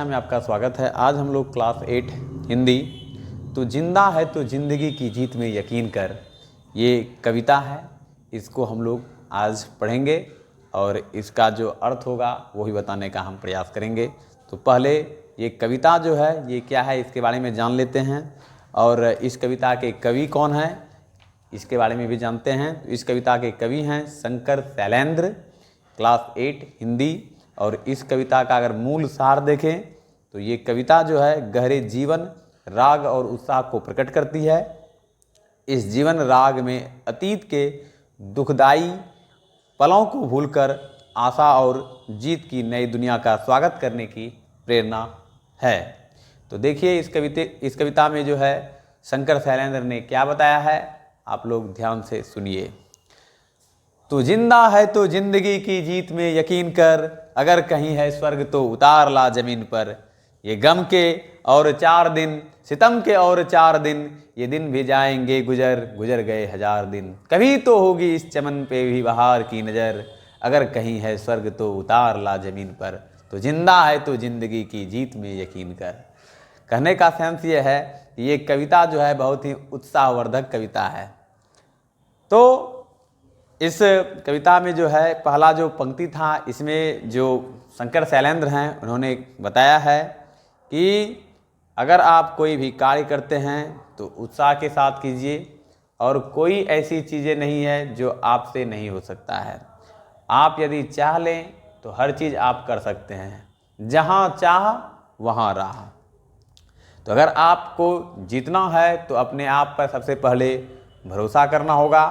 में आपका स्वागत है। आज हम लोग क्लास 8 हिंदी तो जिंदा है तो ज़िंदगी की जीत में यकीन कर, ये कविता है। इसको हम लोग आज पढ़ेंगे और इसका जो अर्थ होगा वो भी बताने का हम प्रयास करेंगे। तो पहले ये कविता जो है ये क्या है इसके बारे में जान लेते हैं और इस कविता के कवि कौन हैं इसके बारे में भी जानते हैं। तो इस कविता के कवि हैं शंकर शैलेंद्र, क्लास 8 हिंदी। और इस कविता का अगर मूल सार देखें तो ये कविता जो है गहरे जीवन, राग और उत्साह को प्रकट करती है। इस जीवन राग में अतीत के दुखदाई पलों को भूलकर आशा और जीत की नई दुनिया का स्वागत करने की प्रेरणा है। तो देखिए इस कविता में जो है शंकर शैलेंद्र ने क्या बताया है, आप लोग ध्यान से सुनिए। तू जिंदा है तो जिंदगी की जीत में यकीन कर, अगर कहीं है स्वर्ग तो उतार ला जमीन पर। ये गम के और 4 दिन, सितम के और 4 दिन, ये दिन भी जाएंगे गुजर गुजर गए 1000 दिन। कभी तो होगी इस चमन पे भी बहार की नज़र, अगर कहीं है स्वर्ग तो उतार ला जमीन पर। तो जिंदा है तो जिंदगी की जीत में यकीन कर। कहने का सेंस ये है कि ये कविता जो है बहुत ही उत्साहवर्धक कविता है। तो इस कविता में जो है पहला जो पंक्ति था इसमें जो शंकर शैलेंद्र हैं उन्होंने बताया है कि अगर आप कोई भी कार्य करते हैं तो उत्साह के साथ कीजिए और कोई ऐसी चीज़ें नहीं है जो आपसे नहीं हो सकता है। आप यदि चाह लें तो हर चीज़ आप कर सकते हैं, जहाँ चाह वहाँ राह। तो अगर आपको जीतना है तो अपने आप पर सबसे पहले भरोसा करना होगा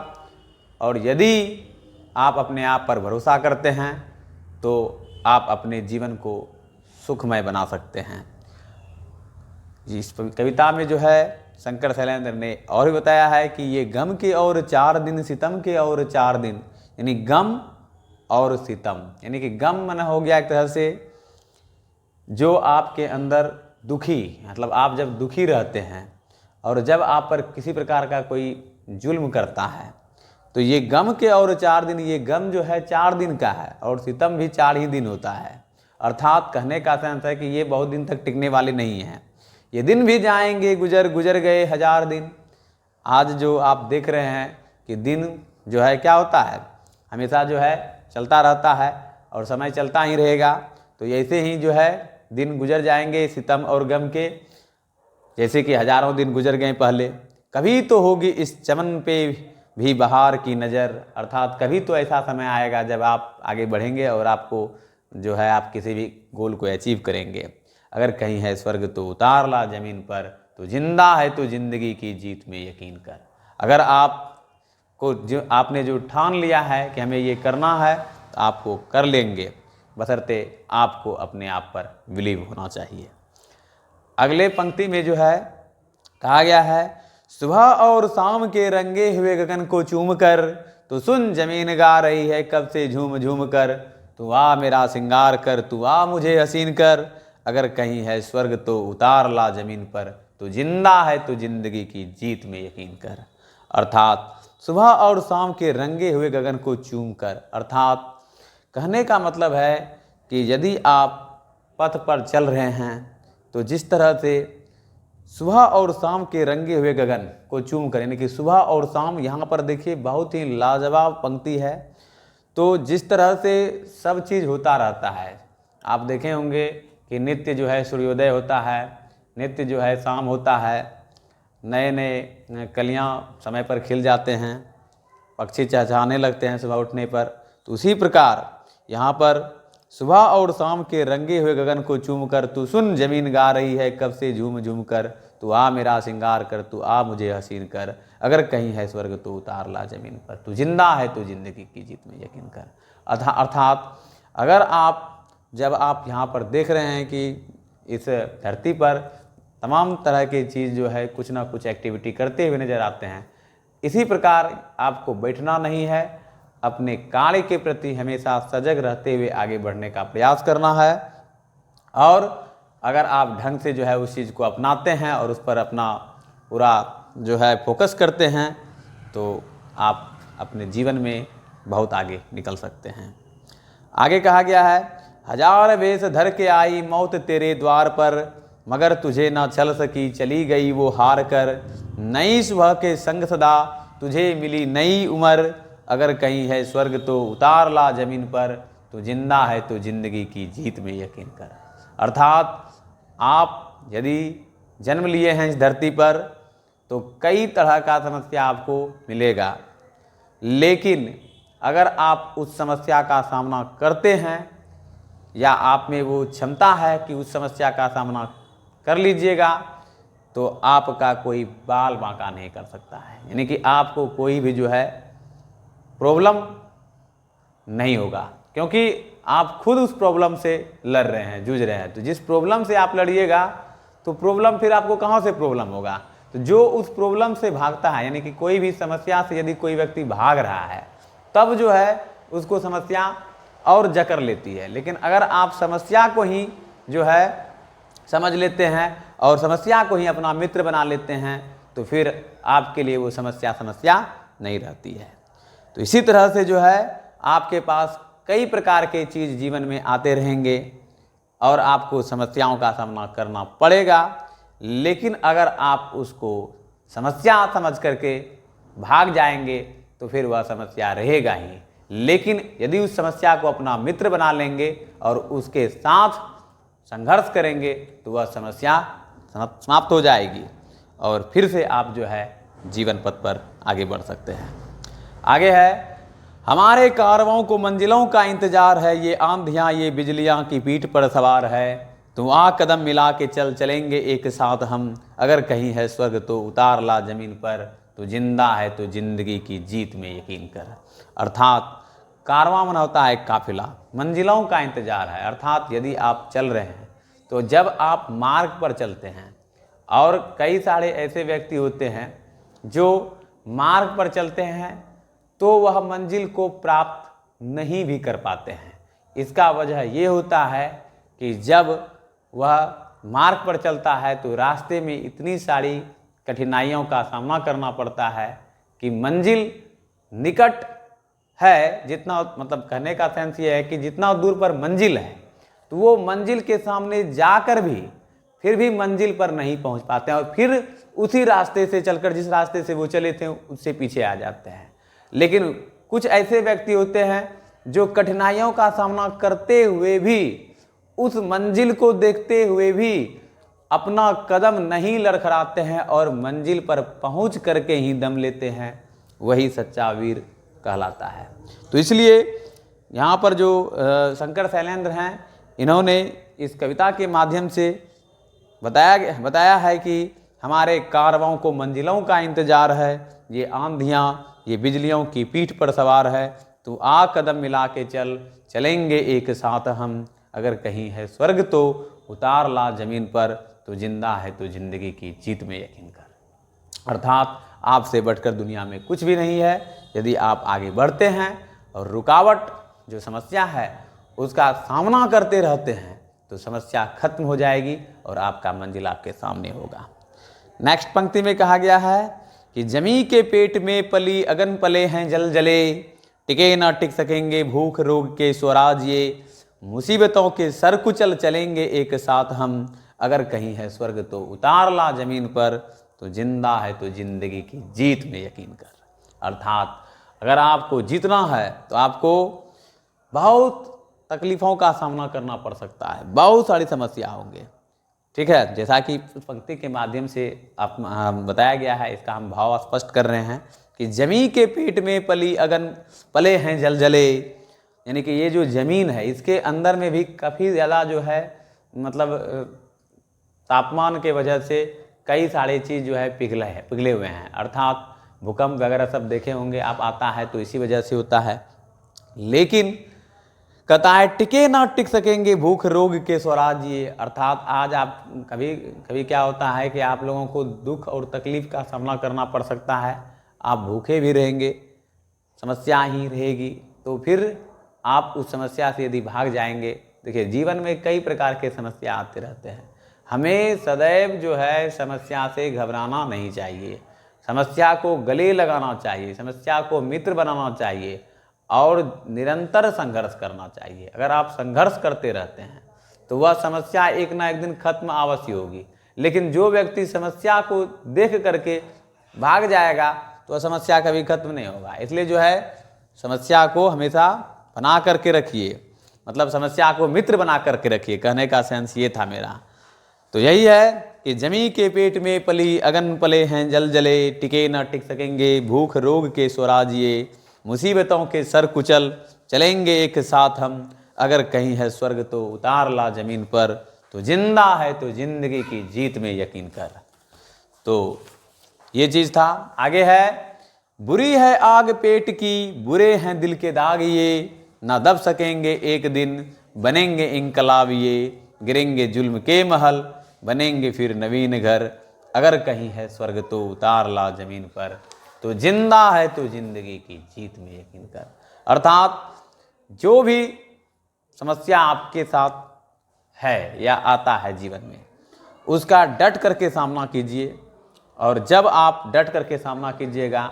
और यदि आप अपने आप पर भरोसा करते हैं तो आप अपने जीवन को सुखमय बना सकते हैं। इस कविता में जो है शंकर शैलेंद्र ने और भी बताया है कि ये गम के और 4 दिन, सितम के और 4 दिन, यानी गम और सितम, यानी कि गम माना हो गया एक तरह से जो आपके अंदर दुखी, मतलब आप जब दुखी रहते हैं और जब आप पर किसी प्रकार का कोई जुल्म करता है तो ये गम के और 4 दिन, ये गम जो है 4 दिन का है और सितम भी 4 ही दिन होता है। अर्थात कहने का सेंस है कि ये बहुत दिन तक टिकने वाले नहीं हैं। ये दिन भी जाएंगे गुजर गुजर गए 1000 दिन। आज जो आप देख रहे हैं कि दिन जो है क्या होता है, हमेशा जो है चलता रहता है और समय चलता ही रहेगा। तो ऐसे ही जो है दिन गुजर जाएंगे सितम और गम के, जैसे कि हजारों दिन गुजर गए पहले। कभी तो होगी इस चमन पे भी बहार की नज़र, अर्थात कभी तो ऐसा समय आएगा जब आप आगे बढ़ेंगे और आपको जो है आप किसी भी गोल को अचीव करेंगे। अगर कहीं है स्वर्ग तो उतार ला ज़मीन पर, तो जिंदा है तो ज़िंदगी की जीत में यकीन कर। अगर आपने जो ठान लिया है कि हमें ये करना है तो आपको कर लेंगे, बशर्ते आपको अपने आप पर बिलीव होना चाहिए। अगले पंक्ति में जो है कहा गया है, सुबह और शाम के रंगे हुए गगन को चूम कर, तो सुन जमीन गा रही है कब से झूम झूम कर। तू आ मेरा सिंगार कर, तू आ मुझे हसीन कर, अगर कहीं है स्वर्ग तो उतार ला जमीन पर। तो जिंदा है तो जिंदगी की जीत में यकीन कर। अर्थात सुबह और शाम के रंगे हुए गगन को चूम कर, अर्थात कहने का मतलब है कि यदि आप पथ पर चल रहे हैं तो जिस तरह से सुबह और शाम के रंगे हुए गगन को चूम कर, यानी कि सुबह और शाम, यहाँ पर देखिए बहुत ही लाजवाब पंक्ति है। तो जिस तरह से सब चीज़ होता रहता है, आप देखे होंगे कि नित्य जो है सूर्योदय होता है, नित्य जो है शाम होता है, नए नए कलियाँ समय पर खिल जाते हैं, पक्षी चहचहाने लगते हैं सुबह उठने पर। तो उसी प्रकार यहाँ पर सुबह और शाम के रंगे हुए गगन को चूम कर, तू सुन जमीन गा रही है कब से झूम झूम कर। तू आ मेरा सिंगार कर, तू आ मुझे हसीन कर, अगर कहीं है स्वर्ग तो उतार ला जमीन पर। तू जिंदा है तो जिंदगी की जीत में यकीन कर। अर्थात अगर जब आप यहाँ पर देख रहे हैं कि इस धरती पर तमाम तरह की चीज़ जो है कुछ ना कुछ एक्टिविटी करते हुए नजर आते हैं, इसी प्रकार आपको बैठना नहीं है, अपने कार्य के प्रति हमेशा सजग रहते हुए आगे बढ़ने का प्रयास करना है। और अगर आप ढंग से जो है उस चीज़ को अपनाते हैं और उस पर अपना पूरा जो है फोकस करते हैं तो आप अपने जीवन में बहुत आगे निकल सकते हैं। आगे कहा गया है, हजार वेश धर के आई मौत तेरे द्वार पर, मगर तुझे ना चल सकी चली गई वो हार कर। नई सुबह के संग सदा तुझे मिली नई उम्र, अगर कहीं है स्वर्ग तो उतार ला जमीन पर, तो जिंदा है तो जिंदगी की जीत में यकीन कर। अर्थात आप यदि जन्म लिए हैं इस धरती पर तो कई तरह का समस्या आपको मिलेगा, लेकिन अगर आप उस समस्या का सामना करते हैं या आप में वो क्षमता है कि उस समस्या का सामना कर लीजिएगा, तो आपका कोई बाल बांका नहीं कर सकता है। यानी कि आपको कोई भी जो है प्रॉब्लम नहीं होगा, क्योंकि आप खुद उस प्रॉब्लम से लड़ रहे हैं, जूझ रहे हैं। तो जिस प्रॉब्लम से आप लड़िएगा तो प्रॉब्लम फिर आपको कहाँ से प्रॉब्लम होगा। तो जो उस प्रॉब्लम से भागता है, यानी कि कोई भी समस्या से यदि कोई व्यक्ति भाग रहा है तब जो है उसको समस्या और जकड़ लेती है। लेकिन अगर आप समस्या को ही जो है समझ लेते हैं और समस्या को ही अपना मित्र बना लेते हैं तो फिर आपके लिए वो समस्या नहीं रहती है। तो इसी तरह से जो है आपके पास कई प्रकार के चीज़ जीवन में आते रहेंगे और आपको समस्याओं का सामना करना पड़ेगा, लेकिन अगर आप उसको समस्या समझ करके भाग जाएंगे तो फिर वह समस्या रहेगा ही। लेकिन यदि उस समस्या को अपना मित्र बना लेंगे और उसके साथ संघर्ष करेंगे तो वह समस्या समाप्त हो जाएगी और फिर से आप जो है जीवन पथ पर आगे बढ़ सकते हैं। आगे है, हमारे कारवां को मंजिलों का इंतजार है, ये आंधियाँ ये बिजलियाँ की पीठ पर सवार है, तू आ कदम मिला के चल चलेंगे एक साथ हम, अगर कहीं है स्वर्ग तो उतार ला जमीन पर, तो जिंदा है तो जिंदगी की जीत में यकीन कर। अर्थात कारवां मन होता है काफिला, मंजिलों का इंतजार है। अर्थात यदि आप चल रहे हैं तो जब आप मार्ग पर चलते हैं, और कई सारे ऐसे व्यक्ति होते हैं जो मार्ग पर चलते हैं तो वह मंजिल को प्राप्त नहीं भी कर पाते हैं। इसका वजह ये होता है कि जब वह मार्ग पर चलता है तो रास्ते में इतनी सारी कठिनाइयों का सामना करना पड़ता है कि मंजिल निकट है, जितना मतलब कहने का सेंस ये है कि जितना दूर पर मंजिल है तो वो मंजिल के सामने जाकर भी फिर भी मंजिल पर नहीं पहुंच पाते हैं और फिर उसी रास्ते से चलकर जिस रास्ते से वो चले थे उससे पीछे आ जाते हैं। लेकिन कुछ ऐसे व्यक्ति होते हैं जो कठिनाइयों का सामना करते हुए भी, उस मंजिल को देखते हुए भी अपना कदम नहीं लड़खड़ाते हैं और मंजिल पर पहुंच करके ही दम लेते हैं, वही सच्चा वीर कहलाता है। तो इसलिए यहाँ पर जो शंकर शैलेंद्र हैं, इन्होंने इस कविता के माध्यम से बताया है कि हमारे कारवां को मंजिलों का इंतजार है, ये आंधियाँ ये बिजलियों की पीठ पर सवार है, तो आ कदम मिला के चलेंगे एक साथ हम, अगर कहीं है स्वर्ग तो उतार ला जमीन पर, तो जिंदा है तो जिंदगी की जीत में यकीन कर। अर्थात आपसे बढ़कर दुनिया में कुछ भी नहीं है। यदि आप आगे बढ़ते हैं और रुकावट जो समस्या है उसका सामना करते रहते हैं तो समस्या खत्म हो जाएगी और आपका मंजिल आपके सामने होगा। नेक्स्ट पंक्ति में कहा गया है कि जमी के पेट में पली अगन पले हैं जल जले, टिके ना टिक सकेंगे भूख रोग के स्वराज ये, मुसीबतों के सर कुचल चलेंगे एक साथ हम, अगर कहीं है स्वर्ग तो उतार ला जमीन पर, तो जिंदा है तो जिंदगी की जीत में यकीन कर। अर्थात अगर आपको जीतना है तो आपको बहुत तकलीफ़ों का सामना करना पड़ सकता है, बहुत सारी समस्या होंगे। ठीक है, जैसा कि उस पंक्ति के माध्यम से आप बताया गया है, इसका हम भाव स्पष्ट कर रहे हैं कि जमी के पेट में पली अगन पले हैं जल जले, यानी कि ये जो ज़मीन है इसके अंदर में भी काफ़ी ज़्यादा जो है मतलब तापमान के वजह से कई सारे चीज़ जो है पिघले हुए हैं। अर्थात भूकंप वगैरह सब देखे होंगे आप, आता है तो इसी वजह से होता है। लेकिन कहता है टिके ना टिक सकेंगे भूख रोग के स्वराज ये। अर्थात आज आप कभी क्या होता है कि आप लोगों को दुख और तकलीफ़ का सामना करना पड़ सकता है, आप भूखे भी रहेंगे, समस्या ही रहेगी, तो फिर आप उस समस्या से यदि भाग जाएंगे, देखिए जीवन में कई प्रकार के समस्या आते रहते हैं, हमें सदैव जो है समस्या से घबराना नहीं चाहिए, समस्या को गले लगाना चाहिए, समस्या को मित्र बनाना चाहिए और निरंतर संघर्ष करना चाहिए। अगर आप संघर्ष करते रहते हैं तो वह समस्या एक ना एक दिन खत्म अवश्य होगी। लेकिन जो व्यक्ति समस्या को देख करके भाग जाएगा तो वह समस्या कभी खत्म नहीं होगा। इसलिए जो है समस्या को हमेशा बना करके रखिए, मतलब समस्या को मित्र बना करके रखिए, कहने का सेंस ये था मेरा। तो यही है कि जमी के पेट में पली अगन पले हैं जल जले, टिके न टिक सकेंगे भूख रोग के स्वराजिए, मुसीबतों के सर कुचल चलेंगे एक साथ हम, अगर कहीं है स्वर्ग तो उतार ला जमीन पर, तो जिंदा है तो जिंदगी की जीत में यकीन कर। तो ये चीज़ था। आगे है, बुरी है आग पेट की बुरे हैं दिल के दाग ये, ना दब सकेंगे एक दिन बनेंगे इंकलाब ये, गिरेंगे जुल्म के महल बनेंगे फिर नवीन घर, अगर कहीं है स्वर्ग तो उतार ला जमीन पर, तो जिंदा है तो जिंदगी की जीत में यकीन कर। अर्थात जो भी समस्या आपके साथ है या आता है जीवन में, उसका डट करके सामना कीजिए, और जब आप डट करके सामना कीजिएगा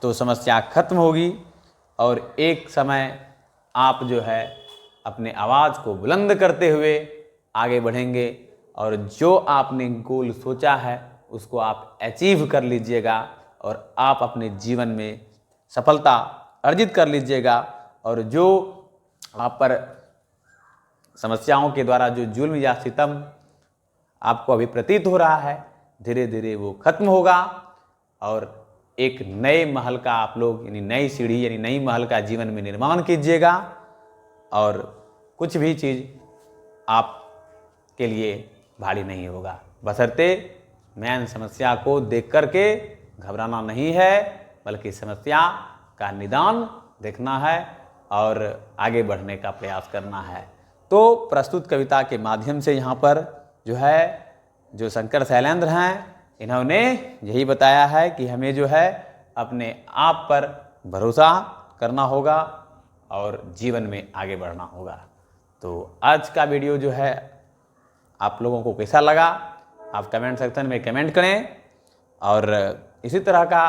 तो समस्या खत्म होगी, और एक समय आप जो है अपने आवाज़ को बुलंद करते हुए आगे बढ़ेंगे, और जो आपने गोल सोचा है उसको आप अचीव कर लीजिएगा, और आप अपने जीवन में सफलता अर्जित कर लीजिएगा। और जो आप पर समस्याओं के द्वारा जो जुल्म या सितम आपको अभी प्रतीत हो रहा है, धीरे धीरे वो खत्म होगा, और एक नए महल का आप लोग यानी नई सीढ़ी यानी नई महल का जीवन में निर्माण कीजिएगा, और कुछ भी चीज़ आपके लिए भारी नहीं होगा। बशर्ते मेन समस्या को देख करके घबराना नहीं है, बल्कि समस्या का निदान देखना है और आगे बढ़ने का प्रयास करना है। तो प्रस्तुत कविता के माध्यम से यहाँ पर जो है जो शंकर शैलेंद्र हैं, इन्होंने यही बताया है कि हमें जो है अपने आप पर भरोसा करना होगा और जीवन में आगे बढ़ना होगा। तो आज का वीडियो जो है आप लोगों को कैसा लगा, आप कमेंट सेक्शन में कमेंट करें, और इसी तरह का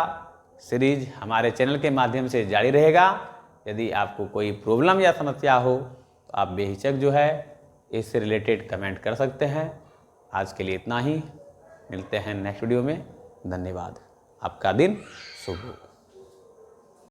सीरीज हमारे चैनल के माध्यम से जारी रहेगा। यदि आपको कोई प्रॉब्लम या समस्या हो तो आप बेहिचक जो है इससे रिलेटेड कमेंट कर सकते हैं। आज के लिए इतना ही, मिलते हैं नेक्स्ट वीडियो में। धन्यवाद। आपका दिन शुभ हो।